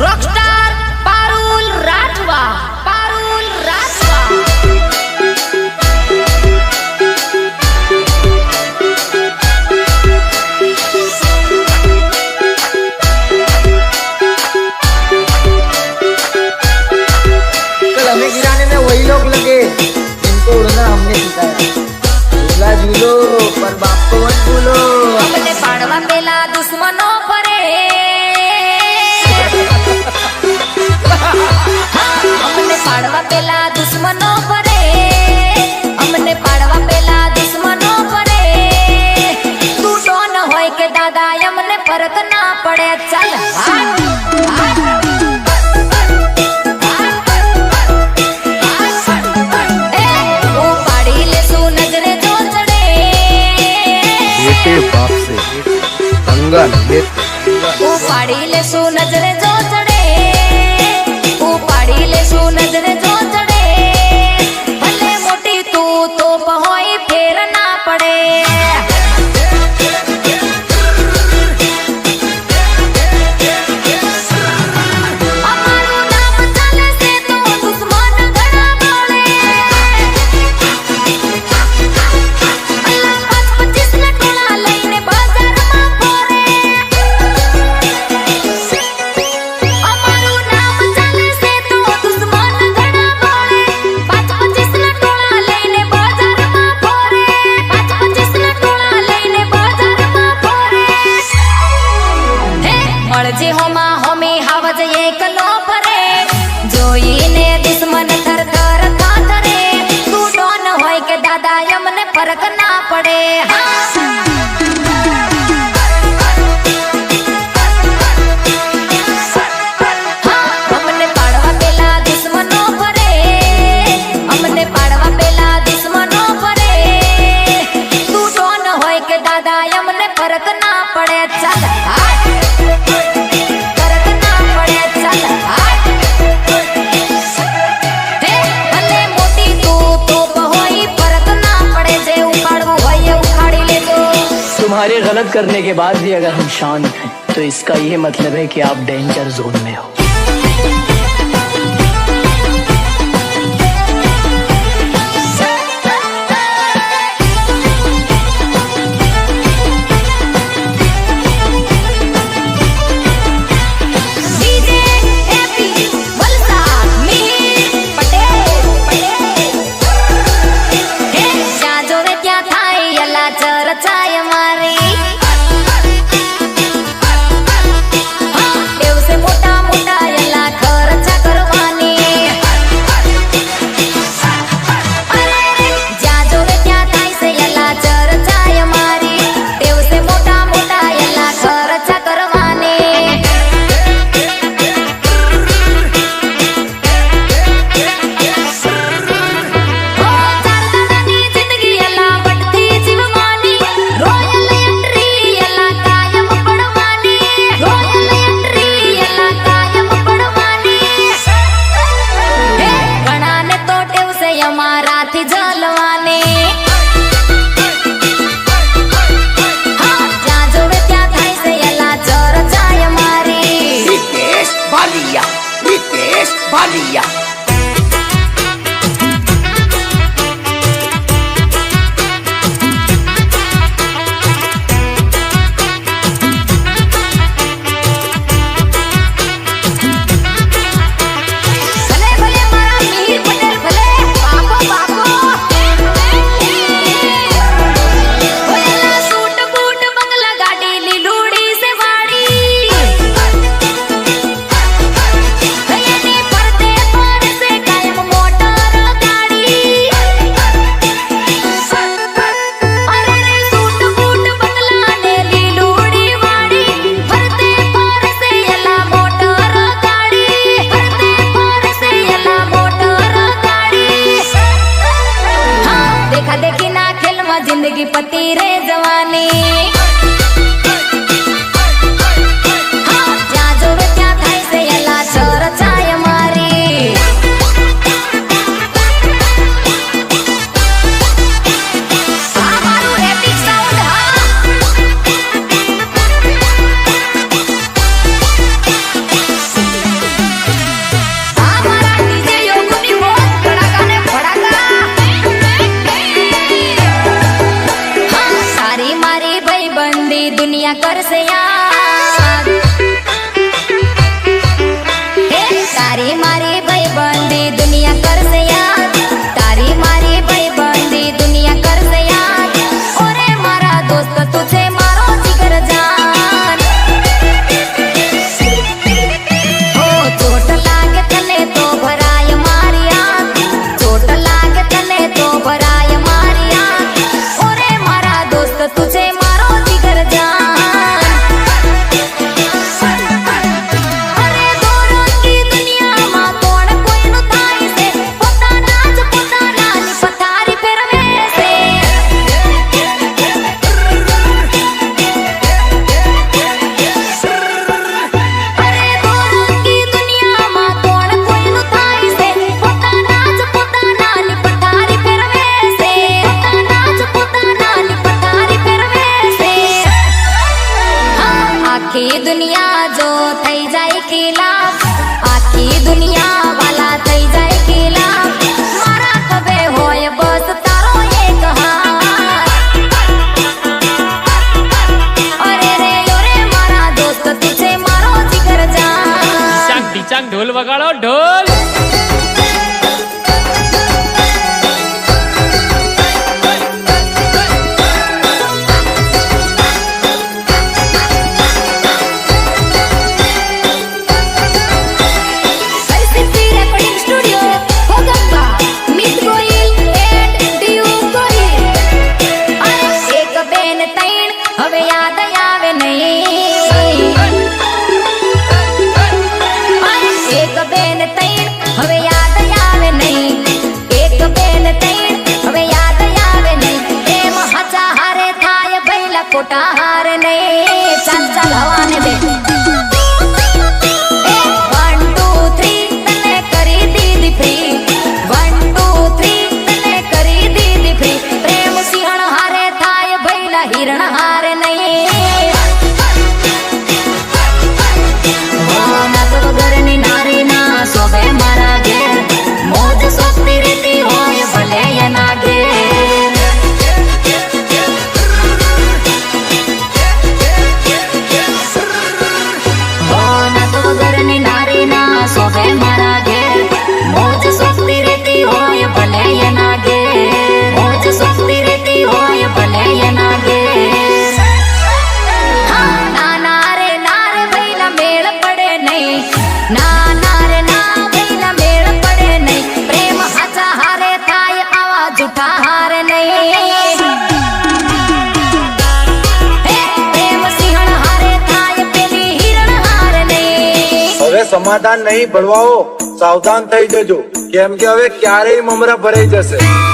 Rockstar Parul Rathwa, Parul Rathwa. कल हमें गिराने में वही लोग लगे जिनको उड़ना हमने सिखाया। झूला झूलो पर बाप को मत भूलो। हमने पाड़वा पेला दुश्मनों परे, हमने पाड़वा पेला दुश्मनों परे, हमने पाड़वा पेला दुश्मनों परे। तू डोन होय के दादा हमने फर्क ना पड़े। चल हाथ बाप से पंगा ले। उपाड़ी ले सु नजरे जो चढ़े, उपाड़ी ले सु नजरे जो चढ़े। भले मोटी तू तो पहोई फेर ना पड़े। अमारू नाम चले से तो दुश्मन घड़ा बोले। अल्लाह 25 में टोला लईने बाजार में फोरे। अमारू नाम चले से तो दुश्मन घड़ा बोले। 25 में टोला लईने बाजार में फोरे। 25 में टोला लईने बाजार में फोरे। हे मळजे होमा होमी हावज एकलो परे। जोईने दुश्मन थर थर थाथरे। तू डोन होय के दादा यमने फर्क ना पड़े। हमने पाड़वा पेला दुश्मनों परे, हमने पाड़वा पेला दुश्मनों परे। तू डोन होय के दादा यमने फर्क ना पड़े। चल फर्क ना पड़े। चल हे भले मोटी तू तो पहोई फर्क ना पड़े। जे उखाड़वू होय उखाड़ी ले जो। तुम्हारे गलत करने के बाद भी अगर हम शांत हैं तो इसका ये मतलब है कि आप डेंजर जोन में हो। डीजे हैप्पी वलसाड मिहिर पटेल हे ज्યાં જોવે ત્યાં થાય અલા ચર્ચાય મારી। દિવસે મોટા મોટા અલા ખર્ચા કરવાની। અરે જ્યાં જોવે ત્યાં થાય છે અલા ચર્ચાય મારી। દિવસે મોટા મોટા અલા ખર્ચા કરવાની। ચારદાદાની જિંદગી અલા બટતી જીવવાની। રોયલ એન્ટ્રી અલા કાયમ પડવાની। રોયલ એન્ટ્રી અલા કાયમ પડવાની। હે ઘણાને તો ટેવ છે અમારાથી જલવાની। હા જ્યાં જોવે ત્યાં થાય છે અલા ચર્ચાય મારી। Niतेश बालिया, नितेश बालिया। ભલે ભલે મારા મિહિર પટેલ ભલે બાપો બાપો। ઓયલા સૂટ બૂટ બંગલા ગાડી લીલુડી સે વાડી। એની પરતે પર થઈ જાય ખિલાફ આખી દુનિયા વાલા થઈ જાય ખિલાફ મારા ખભે હોય બસ તારો એક હાથ અરે રે ઓરે મારા દોસ્ત તું છે મારો જીગર જાન ચાક ઢીચાક ઢોલ વગાડો ઢોલ પરિસ્થિતિ રેકોર્ડિંગ સ્ટુડિયો ભોગંબા મિત ગોહિલ એન્ડ ડીયુ ગોહિલ અરે એક બેન તૈણ હવે યાદ આવે નહીં અરે એક બેન તૈણ હવે યાદ આવે નહીં એક બેન તૈણ હવે યાદ આવે નહીં એમ હચા હારે થાય ભઈલા ખોટા હારે નહીં ચાલ ચાલ હવાને દે 1 2 3 તને કરી દીધી ફ્રી 1 2 3 તને કરી દીધી ફ્રી પ્રેમ સિંહણ હારે થાય ભઈલા હિરણ હારે નહીં નાત વગરની નારી ના શોભે મારા ઘેર મોજ સોપતી રીતી હોય ભલે એના ઘેર નાત વગરની નારી ના શોભે મારા ઘેર મોજ સોપતી રીતી હોય ભલે એના ઘેર મોજ સોપતી રીતી હોય ભલે એના ઘેર ના રે ભઈલા મેળ પડે નહીં ના રે ભઈલા મેળ પડે નહીં પ્રેમ હાચા હારે થાય આવા જૂઠા હારે નહીં હે પ્રેમ સિંહણ હારે થાય પેલી હિરણ હારે નહીં હવે સમાધાન નહીં ભરવાઓ સાવધાન થઈ જજો કેમ કે હવે ક્યારેય મમરા ભરાઈ જશે